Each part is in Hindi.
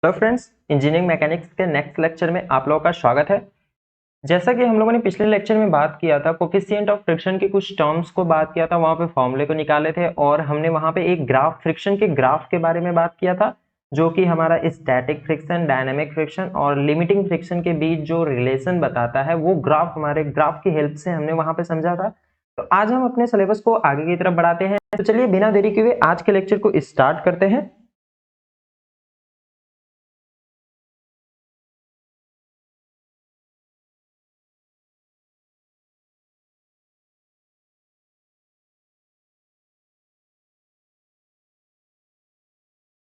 हेलो फ्रेंड्स, इंजीनियरिंग मैकेनिक्स के नेक्स्ट लेक्चर में आप लोगों का स्वागत है। जैसा कि हम लोगों ने पिछले लेक्चर में बात किया था, कोफिशिएंट ऑफ फ्रिक्शन के कुछ टर्म्स को बात किया था, वहां पे फॉर्मूले को निकाले थे और हमने वहां पे एक ग्राफ फ्रिक्शन के ग्राफ के बारे में बात किया था, जो कि हमारा स्टैटिक फ्रिक्शन, डायनेमिक फ्रिक्शन और लिमिटिंग फ्रिक्शन के बीच जो रिलेशन बताता है वो ग्राफ हमारे ग्राफ की हेल्प से हमने वहां पे समझा था। तो आज हम अपने सिलेबस को आगे की तरफ बढ़ाते हैं। तो चलिए बिना देरी किए आज के लेक्चर को स्टार्ट करते हैं।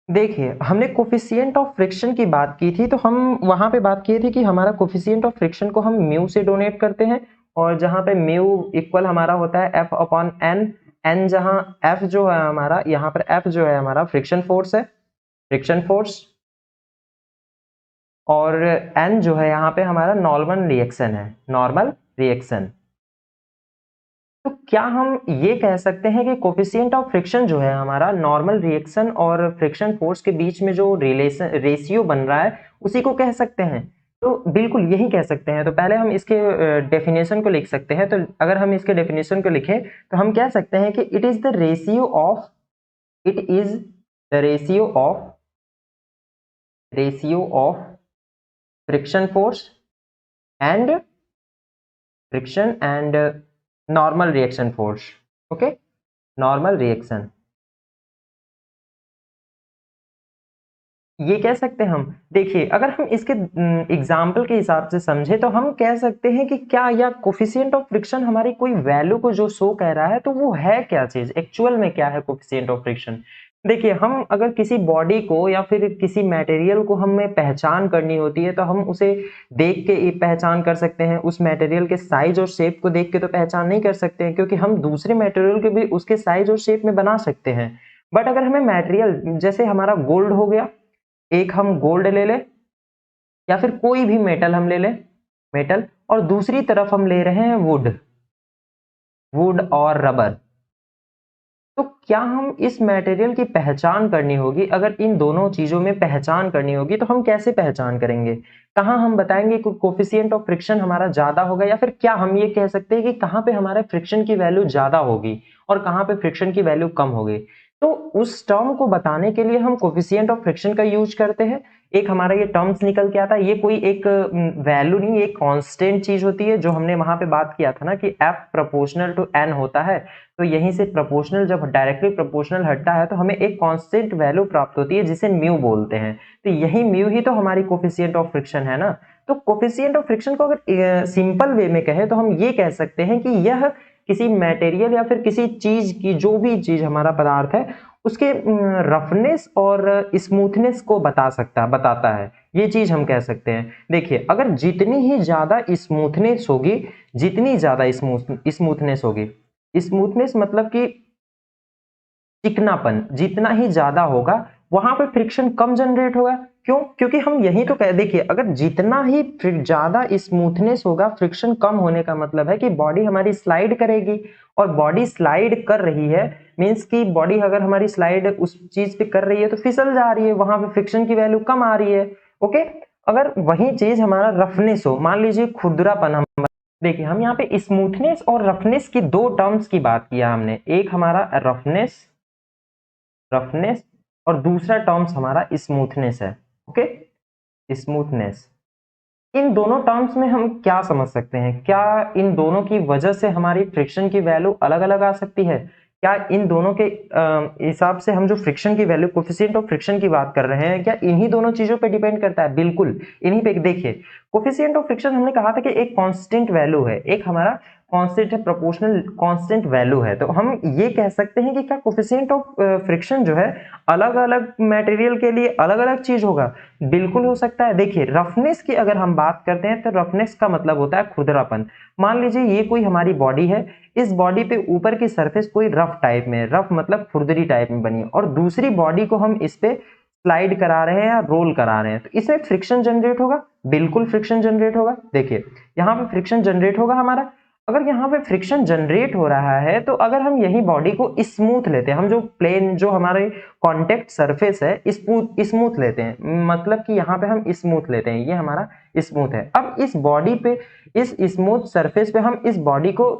देखिए, हमने कोफिशिएंट ऑफ फ्रिक्शन की बात की थी, तो हम वहां पे बात किए थे कि हमारा कोफिशिएंट ऑफ फ्रिक्शन को हम म्यू से डोनेट करते हैं और जहां पे म्यू इक्वल हमारा होता है एफ अपॉन एन। एन जहां एफ जो है हमारा, यहाँ पर एफ जो है हमारा फ्रिक्शन फोर्स है, फ्रिक्शन फोर्स, और एन जो है यहाँ पे हमारा नॉर्मल रिएक्शन है, नॉर्मल रिएक्शन। तो क्या हम ये कह सकते हैं कि कोफिशिएंट ऑफ फ्रिक्शन जो है हमारा नॉर्मल रिएक्शन और फ्रिक्शन फोर्स के बीच में जो रिलेशन रेशियो बन रहा है उसी को कह सकते हैं? तो बिल्कुल यही कह सकते हैं। तो पहले हम इसके डेफिनेशन को लिख सकते हैं। तो अगर हम इसके डेफिनेशन को लिखें तो हम कह सकते हैं कि it is the ratio of, it is the ratio of friction force and friction and normal reaction force. Okay, normal reaction, ये कह सकते हैं हम। देखिए, अगर हम इसके एग्जाम्पल के हिसाब से समझे तो हम कह सकते हैं कि क्या यह कोफिशिएंट ऑफ फ्रिक्शन हमारी कोई वैल्यू को जो शो कह रहा है तो वो है क्या चीज, एक्चुअल में क्या है कोफिशिएंट ऑफ फ्रिक्शन। देखिए, हम अगर किसी बॉडी को या फिर किसी मटेरियल को हमें पहचान करनी होती है तो हम उसे देख के पहचान कर सकते हैं। उस मटेरियल के साइज और शेप को देख के तो पहचान नहीं कर सकते हैं, क्योंकि हम दूसरे मटेरियल को भी उसके साइज और शेप में बना सकते हैं। बट अगर हमें मटेरियल, जैसे हमारा गोल्ड हो गया, एक हम गोल्ड ले लें या फिर कोई भी मेटल हम ले लें, मेटल, और दूसरी तरफ हम ले रहे हैं वुड, वुड और रबर। तो क्या हम इस मटेरियल की पहचान करनी होगी, अगर इन दोनों चीजों में पहचान करनी होगी तो हम कैसे पहचान करेंगे? कहाँ हम बताएंगे कि कोफिशिएंट ऑफ फ्रिक्शन हमारा ज्यादा होगा, या फिर क्या हम ये कह सकते हैं कि कहाँ पे हमारे फ्रिक्शन की वैल्यू ज्यादा होगी और कहाँ पे फ्रिक्शन की वैल्यू कम होगी? तो उस टर्म को बताने के लिए हम कोफिशिएंट ऑफ फ्रिक्शन का यूज करते हैं। एक हमारा ये टर्म्स निकल के आता है, ये कोई एक वैल्यू नहीं, ये कांस्टेंट चीज होती है, जो हमने वहां पे बात किया था ना कि F प्रोपोर्शनल टू N होता है। तो यहीं से प्रोपोर्शनल, जब डायरेक्टली प्रोपोर्शनल हटता है तो हमें एक कांस्टेंट वैल्यू प्राप्त होती है जिसे म्यू बोलते हैं। तो यही म्यू ही तो हमारी कोफिशिएंट ऑफ फ्रिक्शन है ना। तो कोफिशिएंट ऑफ फ्रिक्शन को अगर सिंपल वे में कहें तो हम ये कह सकते हैं कि यह किसी मटेरियल या फिर किसी चीज की, जो भी चीज हमारा पदार्थ है, उसके रफनेस और स्मूथनेस को बताता है। ये चीज हम कह सकते हैं। देखिए, अगर जितनी ही ज्यादा स्मूथनेस होगी, जितनी ज्यादा स्मूथनेस होगी, स्मूथनेस मतलब कि चिकनापन जितना ही ज्यादा होगा वहां पे फ्रिक्शन कम जनरेट होगा। क्यों? क्योंकि हम यही तो कह, देखिए, अगर जितना ही ज्यादा स्मूथनेस होगा, फ्रिक्शन कम होने का मतलब है कि बॉडी हमारी स्लाइड करेगी, और बॉडी स्लाइड कर रही है मींस कि बॉडी अगर हमारी स्लाइड उस चीज पे कर रही है तो फिसल जा रही है, वहां पे फ्रिक्शन की वैल्यू कम आ रही है। ओके, अगर वही चीज हमारा रफनेस हो, मान लीजिए खुरदरापन, हम देखिए, हम यहाँ पे स्मूथनेस और रफनेस की दो टर्म्स की बात किया हमने, एक हमारा रफनेस, रफनेस, और दूसरा टर्म्स हमारा स्मूथनेस है। Okay, smoothness. इन दोनों टर्म्स में हम क्या समझ सकते हैं? क्या इन दोनों की वजह से हमारी फ्रिक्शन की वैल्यू अलग अलग आ सकती है? क्या इन दोनों के हिसाब से हम जो फ्रिक्शन की वैल्यू, कोफिशिएंट ऑफ फ्रिक्शन की बात कर रहे हैं, क्या इन्हीं दोनों चीजों पे डिपेंड करता है? बिल्कुल इन्हीं पे। देखिए, कोफिशिएंट ऑफ फ्रिक्शन हमने कहा था कि एक कांस्टेंट वैल्यू है, एक हमारा कांस्टेंट है, प्रोपोर्शनल कांस्टेंट वैल्यू है। तो हम ये कह सकते हैं कि क्या कोफिशिएंट ऑफ फ्रिक्शन जो है अलग अलग मटेरियल के लिए अलग अलग चीज होगा? बिल्कुल हो सकता है। देखिए, रफनेस की अगर हम बात करते हैं तो रफनेस का मतलब होता है खुरदरापन। मान लीजिए ये कोई हमारी बॉडी है, इस बॉडी पे ऊपर की सरफेस कोई रफ टाइप में, रफ मतलब खुरदरी टाइप में बनी है, और दूसरी बॉडी को हम इस पे स्लाइड करा रहे हैं या रोल करा रहे हैं, तो इसमें फ्रिक्शन जनरेट होगा। बिल्कुल फ्रिक्शन जनरेट होगा। देखिए, यहाँ पे फ्रिक्शन जनरेट होगा हमारा। अगर यहाँ पे फ्रिक्शन जनरेट हो रहा है तो अगर हम यही बॉडी को स्मूथ लेते हैं, हम जो प्लेन जो हमारे कॉन्टेक्ट सरफेस है स्मूथ लेते हैं, मतलब कि यहाँ पे हम स्मूथ लेते हैं, ये हमारा स्मूथ है। अब इस बॉडी पे, इस स्मूथ सरफेस पे हम इस बॉडी को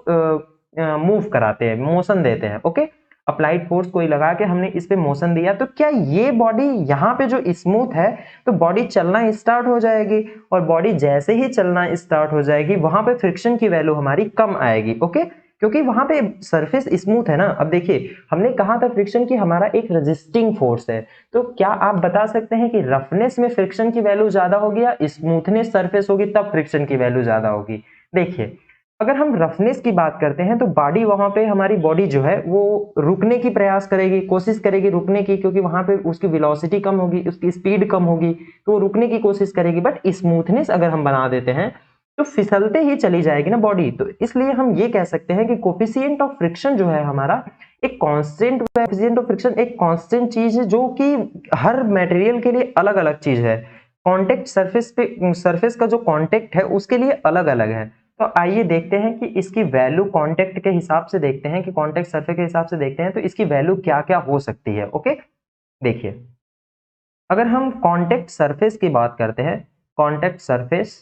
मूव कराते हैं, मोशन देते हैं। ओके, अप्लाइड फोर्स कोई लगा के हमने इस पे मोशन दिया, तो क्या ये बॉडी यहाँ पे जो स्मूथ है तो बॉडी चलना स्टार्ट हो जाएगी, और बॉडी जैसे ही चलना स्टार्ट हो जाएगी वहां पे फ्रिक्शन की वैल्यू हमारी कम आएगी। ओके, क्योंकि वहां पे सरफेस स्मूथ है ना। अब देखिए, हमने कहा था फ्रिक्शन की हमारा एक रेजिस्टिंग फोर्स है, तो क्या आप बता सकते हैं कि रफनेस में फ्रिक्शन की वैल्यू ज्यादा होगी या स्मूथनेस सरफेस होगी तब फ्रिक्शन की वैल्यू ज्यादा होगी? देखिए, अगर हम रफनेस की बात करते हैं तो बॉडी, वहां पे हमारी बॉडी जो है वो रुकने की प्रयास करेगी, कोशिश करेगी रुकने की, क्योंकि वहां पे उसकी वेलोसिटी कम होगी, उसकी स्पीड कम होगी, तो वो रुकने की कोशिश करेगी। बट स्मूथनेस अगर हम बना देते हैं तो फिसलते ही चली जाएगी ना बॉडी। तो इसलिए हम ये कह सकते हैं कि कोफिशिएंट ऑफ फ्रिक्शन जो है हमारा एक कांस्टेंट, कोफिशिएंट ऑफ फ्रिक्शन एक कांस्टेंट चीज है जो कि हर मटेरियल के लिए अलग अलग चीज है। कॉन्टेक्ट सरफेस पे, सरफेस का जो कॉन्टेक्ट है उसके लिए अलग अलग है। तो आइए देखते हैं कि इसकी वैल्यू कॉन्टेक्ट के हिसाब से देखते हैं, कि कॉन्टेक्ट सरफेस के हिसाब से देखते हैं तो इसकी वैल्यू क्या क्या हो सकती है। ओके, देखिए, अगर हम कॉन्टेक्ट सरफेस की बात करते हैं, कॉन्टेक्ट सरफेस,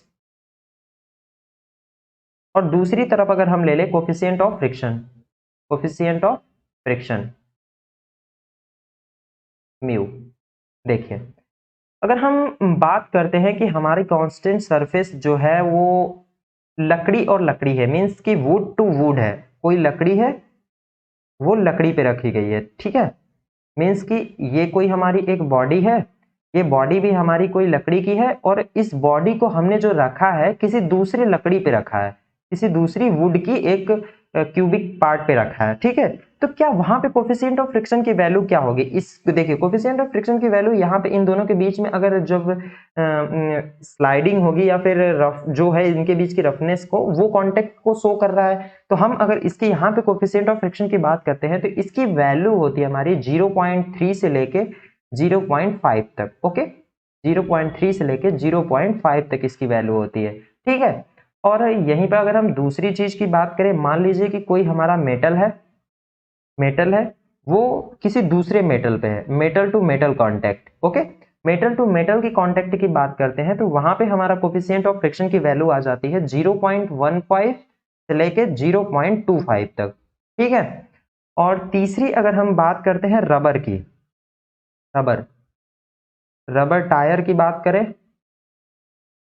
और दूसरी तरफ अगर हम ले लें coefficient of friction, coefficient of friction mu. देखिए, अगर हम बात करते हैं कि हमारी कांस्टेंट सरफेस जो है वो लकड़ी और लकड़ी है, मीन्स कि वुड टू वुड है, कोई लकड़ी है वो लकड़ी पे रखी गई है, ठीक है। मीन्स कि ये कोई हमारी एक बॉडी है, ये बॉडी भी हमारी कोई लकड़ी की है, और इस बॉडी को हमने जो रखा है किसी दूसरी लकड़ी पे रखा है, किसी दूसरी वुड की एक क्यूबिक पार्ट पे रखा है, ठीक है। तो क्या वहां पे कोफिशिएंट ऑफ फ्रिक्शन की वैल्यू क्या होगी? इस देखिए, कोफिशिएंट ऑफ फ्रिक्शन की वैल्यू यहाँ पे इन दोनों के बीच में अगर जब स्लाइडिंग होगी या फिर रफ जो है इनके बीच की रफनेस को, वो कॉन्टेक्ट को शो कर रहा है, तो हम अगर इसके यहाँ पे कोफिशिएंट ऑफ फ्रिक्शन की बात करते हैं तो इसकी वैल्यू होती है हमारी 0.3 से लेके 0.5 तक। ओके, 0.3 से लेके 0.5 तक इसकी वैल्यू होती है, ठीक है। और यहीं पर अगर हम दूसरी चीज की बात करें, मान लीजिए कि कोई हमारा मेटल है, मेटल है, वो किसी दूसरे मेटल पे है, metal to metal contact. Okay, metal to metal की कांटेक्ट की बात करते हैं तो वहां पे हमारा कोफिशिएंट ऑफ फ्रिक्शन की वैल्यू आ जाती है 0.15 से लेके 0.25 तक, ठीक है। और तीसरी अगर हम बात करते हैं रबर की, रबर, रबर टायर की बात करें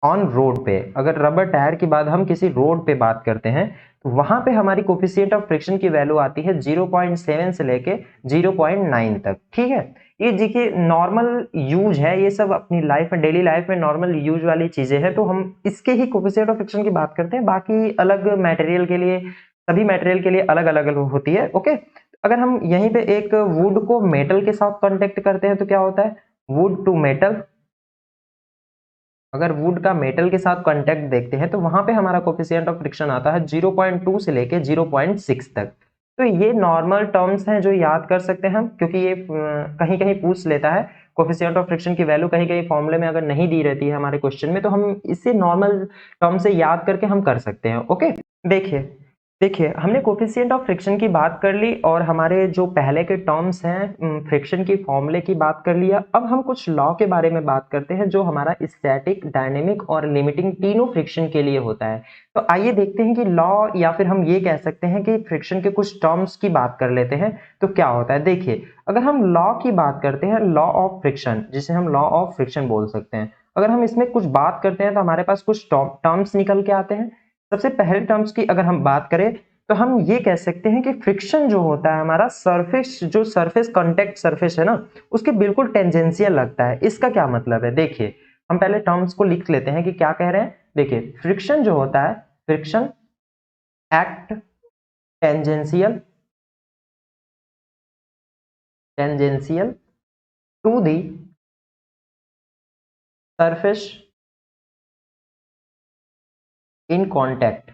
ऑन रोड पे, अगर रबर टायर के बाद हम किसी रोड पे बात करते हैं तो वहां पे हमारी कोफिशिएंट ऑफ फ्रिक्शन की वैल्यू आती है 0.7 से लेके 0.9 तक, ठीक है। ये देखिए नॉर्मल यूज है, ये सब अपनी लाइफ में, डेली लाइफ में नॉर्मल यूज वाली चीजें हैं, तो हम इसके ही कोफिशिएंट ऑफ फ्रिक्शन की बात करते हैं। बाकी अलग मटेरियल के लिए, सभी मटेरियल के लिए अलग अलग होती है। ओके, अगर हम यहीं पे एक वुड को मेटल के साथ कॉन्टेक्ट करते हैं तो क्या होता है, वुड टू मेटल, अगर वुड का मेटल के साथ कांटेक्ट देखते हैं तो वहां पे हमारा कोफिशिएंट ऑफ फ्रिक्शन आता है 0.2 से लेके 0.6 तक। तो ये नॉर्मल टर्म्स हैं जो याद कर सकते हैं हम, क्योंकि ये कहीं कहीं पूछ लेता है कोफिशिएंट ऑफ फ्रिक्शन की वैल्यू, कहीं कहीं फॉर्मूले में अगर नहीं दी रहती है हमारे क्वेश्चन में, तो हम इसे नॉर्मल टर्म से याद करके हम कर सकते हैं। ओके, देखिए, देखिए, हमने कोफिशिएंट ऑफ फ्रिक्शन की बात कर ली और हमारे जो पहले के टर्म्स हैं फ्रिक्शन की फॉर्मूले की बात कर लिया। अब हम कुछ लॉ के बारे में बात करते हैं जो हमारा स्टैटिक, डायनेमिक और लिमिटिंग तीनों फ्रिक्शन के लिए होता है। तो आइए देखते हैं कि लॉ, या फिर हम ये कह सकते हैं कि फ्रिक्शन के कुछ टर्म्स की बात कर लेते हैं तो क्या होता है। देखिए, अगर हम लॉ की बात करते हैं, लॉ ऑफ फ्रिक्शन, जिसे हम लॉ ऑफ फ्रिक्शन बोल सकते हैं, अगर हम इसमें कुछ बात करते हैं तो हमारे पास कुछ टर्म्स निकल के आते हैं। सबसे पहले टर्म्स की अगर हम बात करें तो हम ये कह सकते हैं कि फ्रिक्शन जो होता है हमारा सरफेस, जो सरफेस कांटेक्ट सरफेस है ना, उसके बिल्कुल टेंजेंशियल लगता है। इसका क्या मतलब है? देखिए, हम पहले टर्म्स को लिख लेते हैं कि क्या कह रहे हैं। देखिए, फ्रिक्शन जो होता है, friction act tangential, tangential to the surface in contact.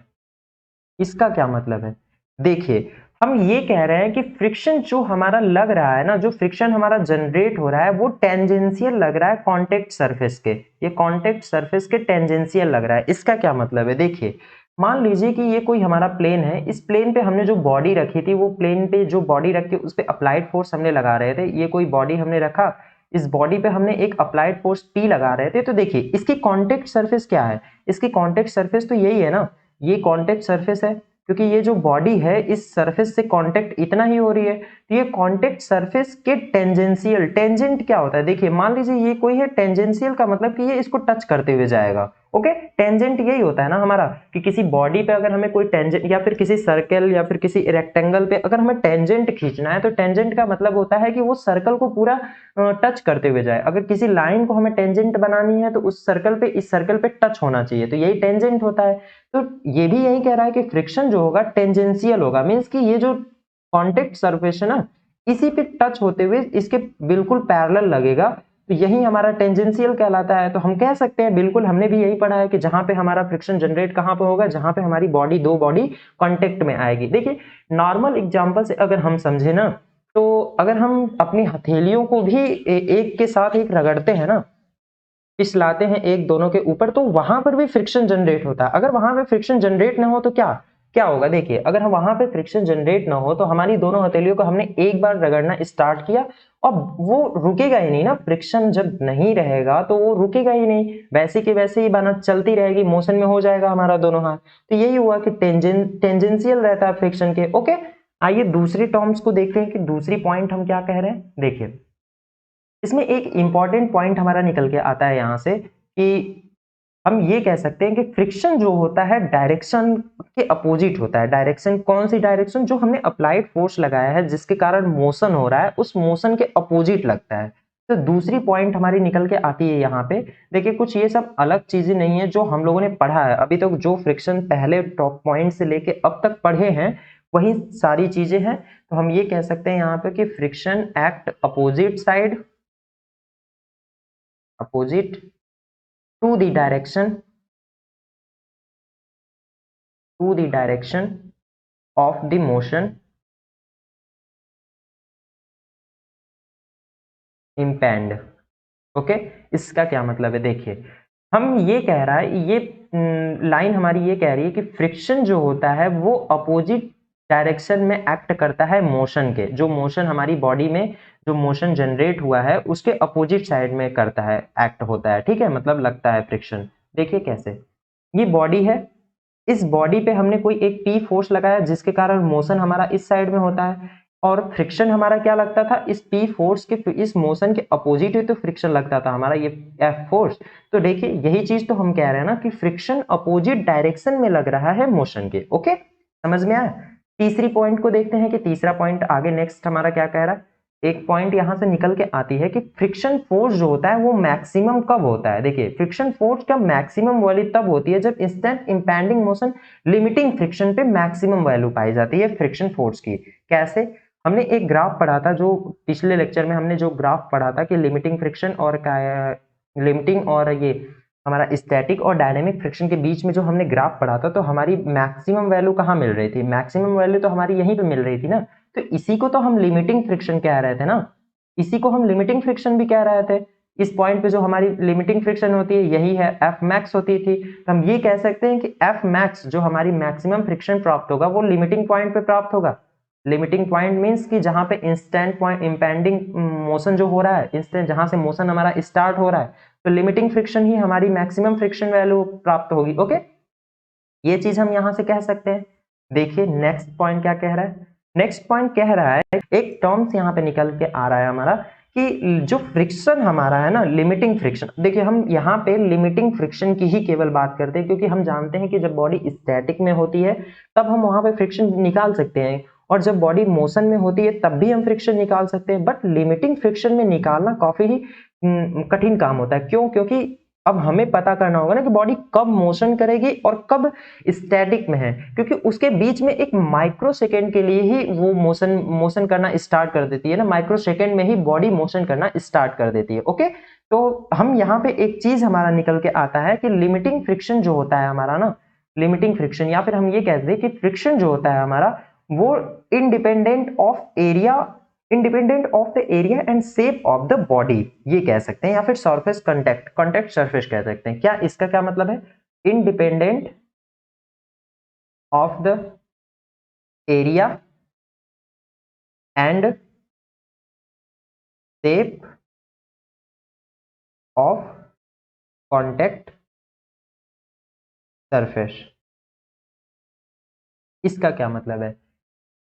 इसका क्या मतलब है? देखिए, हम ये कह रहे हैं कि फ्रिक्शन जो हमारा लग रहा है ना, जो फ्रिक्शन हमारा जनरेट हो रहा है वो टेंजेंशियल लग रहा है कांटेक्ट सरफेस के, ये कांटेक्ट सरफेस के टेंजेंशियल लग रहा है। इसका क्या मतलब है? देखिए, मान लीजिए कि ये कोई हमारा प्लेन है, इस प्लेन पे हमने जो बॉडी रखी थी, वो प्लेन पे जो बॉडी रख के उस पे अप्लाइड फोर्स हमने लगा रहे थे। ये कोई बॉडी हमने रखा, इस बॉडी पे हमने एक अप्लाइड फोर्स P लगा रहे थे। तो देखिए इसकी कॉन्टेक्ट सरफेस क्या है, इसकी कॉन्टेक्ट सरफेस तो यही है ना, ये कॉन्टेक्ट सरफेस है, क्योंकि ये जो बॉडी है इस सरफेस से कांटेक्ट इतना ही हो रही है। तो ये कांटेक्ट सरफेस के टेंजेंशियल, टेंजेंट क्या होता है, देखिए मान लीजिए ये कोई है, टेंजेंशियल का मतलब कि ये इसको टच करते हुए जाएगा। ओके, टेंजेंट यही होता है ना हमारा, कि किसी बॉडी पे अगर हमें कोई टेंजेंट या फिर किसी सर्कल या फिर किसी रेक्टेंगल पे अगर हमें टेंजेंट खींचना है, तो टेंजेंट का मतलब होता है कि वो सर्कल को पूरा टच करते हुए जाए। अगर किसी लाइन को हमें टेंजेंट बनानी है तो उस सर्कल पे, इस सर्कल पे टच होना चाहिए, तो यही टेंजेंट होता है। तो ये भी यही कह रहा है कि फ्रिक्शन जो होगा टेंजेंशियल होगा, मींस कि ये जो कांटेक्ट सरफेस है ना, इसी पे टच होते हुए इसके बिल्कुल पैरेलल लगेगा, तो यही हमारा टेंजेंशियल कहलाता है। तो हम कह सकते हैं, बिल्कुल हमने भी यही पढ़ा है कि जहां पे हमारा फ्रिक्शन जनरेट कहां पे होगा, जहां पे हमारी बॉडी, दो बॉडी कांटेक्ट में आएगी। देखिए नॉर्मल एग्जांपल से अगर हम समझे ना, तो अगर हम अपनी हथेलियों को भी एक के साथ एक रगड़ते हैं ना, पिछलाते हैं एक दोनों के ऊपर, तो वहां पर भी फ्रिक्शन जनरेट होता है। अगर वहां पे फ्रिक्शन जनरेट ना हो तो क्या क्या होगा, देखिए अगर हम वहां पे फ्रिक्शन जनरेट ना हो तो हमारी दोनों हथेलियों को हमने एक बार रगड़ना स्टार्ट किया और वो रुकेगा ही नहीं ना, फ्रिक्शन जब नहीं रहेगा तो वो रुकेगा ही नहीं, वैसे की वैसे ही बना चलती रहेगी, मोशन में हो जाएगा हमारा दोनों हाथ। तो यही हुआ कि टेंजेंशियल रहता है फ्रिक्शन के। ओके, आइए दूसरी टर्म्स को देखते हैं कि दूसरी पॉइंट हम क्या कह रहे हैं। देखिए इसमें एक इंपॉर्टेंट पॉइंट हमारा निकल के आता है यहां से, कि हम ये कह सकते हैं कि फ्रिक्शन जो होता है डायरेक्शन के अपोजिट होता है। डायरेक्शन कौन सी डायरेक्शन, जो हमने अप्लाइड फोर्स लगाया है जिसके कारण मोशन हो रहा है, उस मोशन के अपोजिट लगता है। तो दूसरी पॉइंट हमारी निकल के आती है यहाँ पे। देखिए कुछ ये सब अलग चीजें नहीं है जो हम लोगों ने पढ़ा है अभी तक, जो फ्रिक्शन पहले टॉप पॉइंट से लेके अब तक पढ़े हैं वही सारी चीजें हैं। तो हम ये कह सकते हैं यहाँ पे कि friction act opposite side, opposite to the direction, to the direction of the motion impend। Okay, इसका क्या मतलब है, देखिए हम ये कह रहा है, ये लाइन हमारी ये कह रही है कि फ्रिक्शन जो होता है वो अपोजिट डायरेक्शन में एक्ट करता है मोशन के, जो मोशन हमारी बॉडी में जो मोशन जनरेट हुआ है उसके अपोजिट साइड में करता है, एक्ट होता है, ठीक है, मतलब लगता है फ्रिक्शन। देखिए कैसे, ये बॉडी है, इस बॉडी पे हमने कोई एक P फोर्स लगाया जिसके कारण मोशन हमारा इस साइड में होता है, और फ्रिक्शन हमारा क्या लगता था, इस P फोर्स के, इस मोशन के अपोजिट ही तो फ्रिक्शन लगता था हमारा ये F फोर्स। तो देखिए यही चीज तो हम कह रहे हैं ना कि फ्रिक्शन अपोजिट डायरेक्शन में लग रहा है मोशन के। ओके, समझ में आया। तीसरी पॉइंट को देखते हैं कि तीसरा पॉइंट आगे नेक्स्ट हमारा क्या कह रहा है। एक पॉइंट यहां से निकल के आती है कि फ्रिक्शन फोर्स जो होता है वो मैक्सिमम कब होता है। देखिए फ्रिक्शन फोर्स का मैक्सिमम वैल्यू तब होती है जब instant impending motion limiting friction पे मैक्सिमम वैल्यू पाई जाती है फ्रिक्शन फोर्स की। कैसे, हमने एक ग्राफ पढ़ा था, जो पिछले लेक्चर में हमने जो ग्राफ पढ़ा था कि लिमिटिंग फ्रिक्शन और लिमिटिंग और ये हमारा स्टैटिक और डायनेमिक फ्रिक्शन के बीच में जो हमने ग्राफ पढ़ा था, तो हमारी मैक्सिमम वैल्यू कहाँ मिल रही थी, मैक्सिमम वैल्यू तो हमारी यहीं पे मिल रही थी ना। तो इसी को तो हम लिमिटिंग फ्रिक्शन कह रहे थे ना, इसी को हम लिमिटिंग फ्रिक्शन भी कह रहे थे। इस पॉइंट पे जो हमारी लिमिटिंग फ्रिक्शन होती है यही है, एफ मैक्स होती थी। तो हम ये कह सकते हैं कि एफ मैक्स जो हमारी मैक्सिमम फ्रिक्शन प्राप्त होगा वो लिमिटिंग पॉइंट पे प्राप्त होगा। लिमिटिंग पॉइंट मींस कि जहां पे इंस्टेंट पॉइंट इंपैंडिंग मोशन जो हो रहा है, इंस्टेंट जहां से मोशन हमारा स्टार्ट हो रहा है, तो लिमिटिंग फ्रिक्शन ही हमारी मैक्सिमम फ्रिक्शन वैल्यू प्राप्त होगी। ओके, ये चीज हम यहां से कह सकते हैं। देखिए नेक्स्ट पॉइंट क्या कह रहा है, नेक्स्ट पॉइंट कह रहा है, एक टर्म्स यहां पे निकल के आ रहा है हमारा कि जो फ्रिक्शन हमारा है ना, लिमिटिंग फ्रिक्शन। देखिए हम यहाँ पे लिमिटिंग फ्रिक्शन की ही केवल बात करते हैं, क्योंकि हम जानते हैं कि जब बॉडी स्टैटिक में होती है तब हम वहां पे फ्रिक्शन निकाल सकते हैं, और जब बॉडी मोशन में होती है तब भी हम फ्रिक्शन निकाल सकते हैं। बट लिमिटिंग फ्रिक्शन में निकालना काफी ही कठिन काम होता है। क्यों, क्योंकि अब हमें पता करना होगा ना कि बॉडी कब मोशन करेगी और कब स्टैटिक में है, क्योंकि उसके बीच में एक माइक्रो सेकेंड के लिए ही वो मोशन करना स्टार्ट कर देती है ना, माइक्रो सेकेंड में ही बॉडी मोशन करना स्टार्ट कर देती है। ओके, तो हम यहाँ पे एक चीज हमारा निकल के आता है कि लिमिटिंग फ्रिक्शन जो होता है हमारा ना, लिमिटिंग फ्रिक्शन, या फिर हम ये कहते हैं कि फ्रिक्शन जो होता है हमारा वो independent of area, independent of the area and shape of the body, ये कह सकते हैं, या फिर सरफेस कांटेक्ट, कांटेक्ट सरफेस कह सकते हैं। क्या इसका क्या मतलब है, independent of the area and shape of contact surface. इसका क्या मतलब है?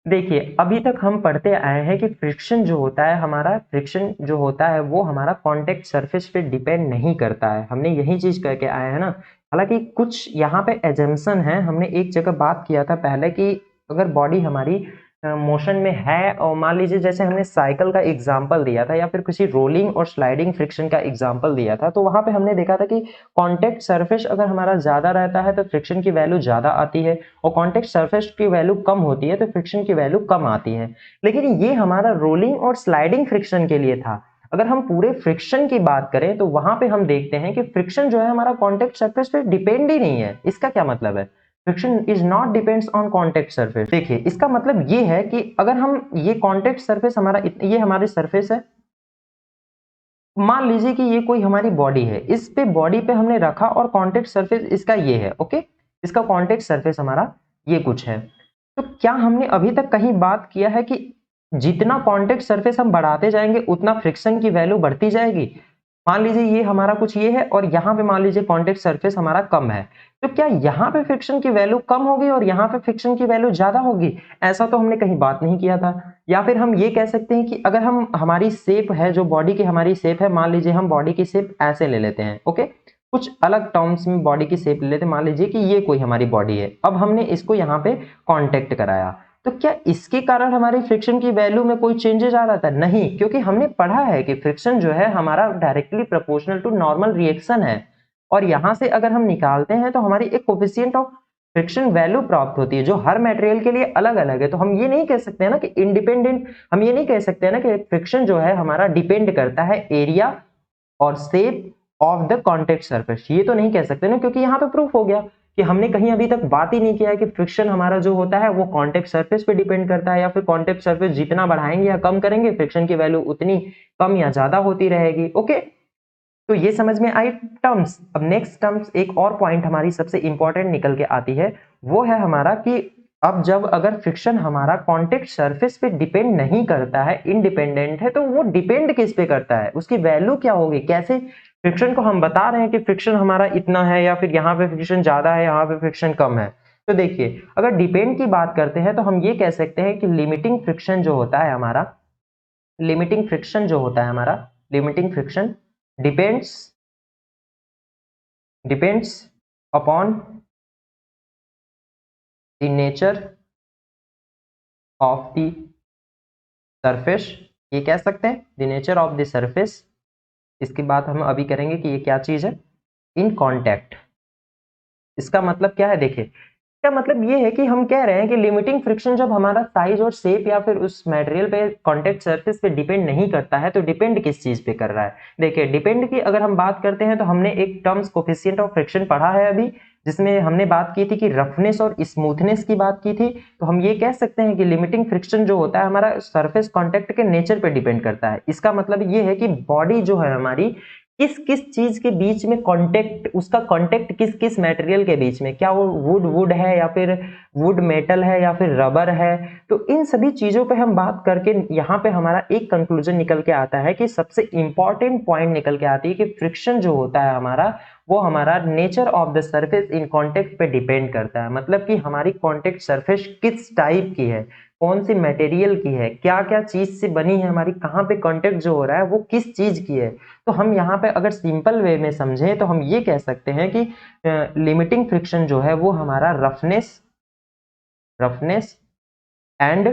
देखिए, अभी तक हम पढ़ते आए हैं कि फ्रिक्शन जो होता है हमारा, फ्रिक्शन जो होता है वो हमारा कॉन्टेक्ट सरफेस पे डिपेंड नहीं करता है। हमने यही चीज कह के आए हैं ना। हालांकि कुछ यहाँ पे एजम्पशन है। हमने एक जगह बात किया था पहले कि अगर बॉडी हमारी मोशन में है और मान लीजिए जैसे हमने साइकिल का एग्जांपल दिया था या फिर किसी रोलिंग और स्लाइडिंग फ्रिक्शन का एग्जांपल दिया था, तो वहां पे हमने देखा था कि कॉन्टेक्ट सरफेस अगर हमारा ज्यादा रहता है तो फ्रिक्शन की वैल्यू ज्यादा आती है, और कॉन्टेक्ट सरफेस की वैल्यू कम होती है तो फ्रिक्शन की वैल्यू कम आती है। लेकिन ये हमारा रोलिंग और स्लाइडिंग फ्रिक्शन के लिए था। अगर हम पूरे फ्रिक्शन की बात करें तो वहां पे हम देखते हैं कि फ्रिक्शन जो है हमारा कॉन्टेक्ट सरफेस पे डिपेंड ही नहीं है। इसका क्या मतलब है? Friction is not depends on contact surface. देखिए, इसका मतलब ये है कि अगर हम ये कॉन्टेक्ट सरफेस हमारा, ये हमारी सरफेस है, मान लीजिए कि ये कोई हमारी बॉडी है, इस पे बॉडी पे हमने रखा और कॉन्टेक्ट सरफेस इसका ये है, ओके। इसका कॉन्टेक्ट सरफेस हमारा ये कुछ है। तो क्या हमने अभी तक कहीं बात किया है कि जितना कॉन्टेक्ट सरफेस हम बढ़ाते जाएंगे उतना फ्रिक्शन की वैल्यू बढ़ती जाएगी? मान लीजिए ये हमारा कुछ ये है और यहाँ पे मान लीजिए कॉन्टेक्ट सरफेस हमारा कम है, तो क्या यहाँ पे फ्रिक्शन की वैल्यू कम होगी और यहाँ पे फ्रिक्शन की वैल्यू ज्यादा होगी? ऐसा तो हमने कहीं बात नहीं किया था। या फिर हम ये कह सकते हैं कि अगर हम, हमारी शेप है जो बॉडी की हमारी शेप है, मान लीजिए हम बॉडी की शेप ऐसे ले लेते हैं, ओके। कुछ अलग टर्म्स में बॉडी की शेप ले लेते हैं। मान लीजिए कि ये कोई हमारी बॉडी है, अब हमने इसको यहाँ पे कांटेक्ट कराया, तो क्या इसके कारण हमारी फ्रिक्शन की वैल्यू में कोई चेंजेस आ रहा था? नहीं, क्योंकि हमने पढ़ा है कि फ्रिक्शन जो है हमारा directly proportional to normal reaction है, और यहां से अगर हम निकालते हैं तो हमारी एक कोफिशिएंट ऑफ फ्रिक्शन वैल्यू प्राप्त होती है जो हर मटेरियल के लिए अलग अलग है। तो हम ये नहीं कह सकते हैं ना कि इंडिपेंडेंट, हम ये नहीं कह सकते हैं ना कि फ्रिक्शन जो है हमारा डिपेंड करता है एरिया और shape of the contact surface. ये तो नहीं कह सकते ना, क्योंकि यहाँ पे प्रूफ हो गया कि हमने कहीं अभी तक बात ही नहीं किया है कि फ्रिक्शन हमारा जो होता है वो कॉन्टेक्ट सरफेस पे डिपेंड करता है, या फिर कॉन्टेक्ट सरफेस जितना बढ़ाएंगे या कम करेंगे फ्रिक्शन की वैल्यू उतनी कम या ज्यादा होती रहेगी, ओके। तो ये समझ में आई टर्म्स। अब नेक्स्ट टर्म्स, एक और पॉइंट हमारी सबसे इंपॉर्टेंट निकल के आती है, वो है हमारा कि अब जब अगर फ्रिक्शन हमारा कॉन्टेक्ट सरफेस पे डिपेंड नहीं करता है, इंडिपेंडेंट है, तो वो डिपेंड किस पे करता है? उसकी वैल्यू क्या होगी? कैसे फ्रिक्शन को हम बता रहे हैं कि फ्रिक्शन हमारा इतना है, या फिर यहाँ पे फ्रिक्शन ज्यादा है, यहाँ पे फ्रिक्शन कम है? तो देखिए, अगर डिपेंड की बात करते हैं तो हम ये कह सकते हैं कि लिमिटिंग फ्रिक्शन जो होता है हमारा, लिमिटिंग फ्रिक्शन जो होता है हमारा, limiting friction depends depends upon the nature of the surface. ये कह सकते हैं the nature of the surface. इसकी बात हम अभी करेंगे कि ये क्या चीज है, इन कॉन्टैक्ट। इसका मतलब क्या है? देखिए, इसका मतलब ये है कि हम कह रहे हैं कि लिमिटिंग फ्रिक्शन जब हमारा साइज और शेप या फिर उस मटेरियल पे, कॉन्टेक्ट सरफेस पे डिपेंड नहीं करता है, तो डिपेंड किस चीज पे कर रहा है? देखिए, डिपेंड की अगर हम बात करते हैं तो हमने एक टर्म्स कोफिशिएंट ऑफ फ्रिक्शन पढ़ा है अभी, जिसमें हमने बात की थी कि रफनेस और स्मूथनेस की बात की थी। तो हम ये कह सकते हैं कि लिमिटिंग फ्रिक्शन जो होता है हमारा सरफेस कॉन्टेक्ट के नेचर पे डिपेंड करता है। इसका मतलब ये है कि बॉडी जो है हमारी किस किस चीज के बीच में कांटेक्ट, उसका कांटेक्ट किस किस मटेरियल के बीच में, क्या वो वुड वुड है या फिर वुड मेटल है या फिर रबर है, तो इन सभी चीजों पे हम बात करके यहाँ पे हमारा एक कंक्लूजन निकल के आता है कि सबसे इंपॉर्टेंट पॉइंट निकल के आती है कि फ्रिक्शन जो होता है हमारा, वो हमारा nature of the surface in contact पे डिपेंड करता है। मतलब कि हमारी कांटेक्ट सरफेस किस टाइप की है, कौन सी मटेरियल की है, क्या क्या चीज से बनी है हमारी, कहाँ पे कांटेक्ट जो हो रहा है वो किस चीज की है। तो हम यहाँ पे अगर सिंपल वे में समझें तो हम ये कह सकते हैं कि लिमिटिंग फ्रिक्शन जो है वो हमारा रफनेस एंड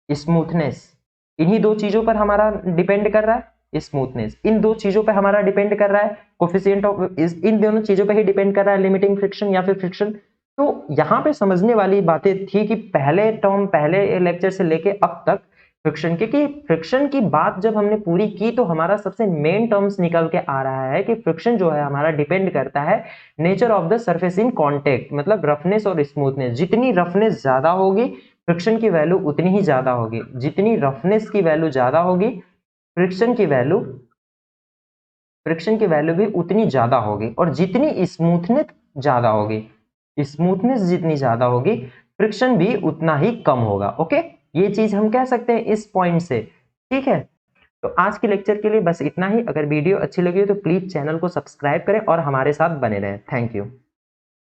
स्मूथनेस, इन्हीं दो चीजों पर हमारा डिपेंड कर रहा है। स्मूथनेस इन दो चीजों पर हमारा डिपेंड कर रहा है, कोफिशिएंट ऑफ इन दोनों चीजों पर ही डिपेंड कर रहा है, लिमिटिंग फ्रिक्शन या फिर फ्रिक्शन। तो यहाँ पे समझने वाली बातें थी कि पहले टर्म, पहले लेक्चर से लेके अब तक फ्रिक्शन, क्योंकि फ्रिक्शन की बात जब हमने पूरी की तो हमारा सबसे मेन टर्म्स निकल के आ रहा है कि फ्रिक्शन जो है हमारा डिपेंड करता है nature of the surface in contact, मतलब रफनेस और स्मूथनेस। जितनी रफनेस ज्यादा होगी फ्रिक्शन की वैल्यू उतनी ही ज्यादा होगी, जितनी रफनेस की वैल्यू ज्यादा होगी फ्रिक्शन की वैल्यू, फ्रिक्शन की वैल्यू भी उतनी ज्यादा होगी, और जितनी स्मूथनेस ज्यादा होगी, स्मूथनेस जितनी ज्यादा होगी फ्रिक्शन भी उतना ही कम होगा। ओके, ये चीज हम कह सकते हैं इस पॉइंट से। ठीक है, तो आज के लेक्चर के लिए बस इतना ही। अगर वीडियो अच्छी लगी हो तो प्लीज चैनल को सब्सक्राइब करें और हमारे साथ बने रहें। Thank you.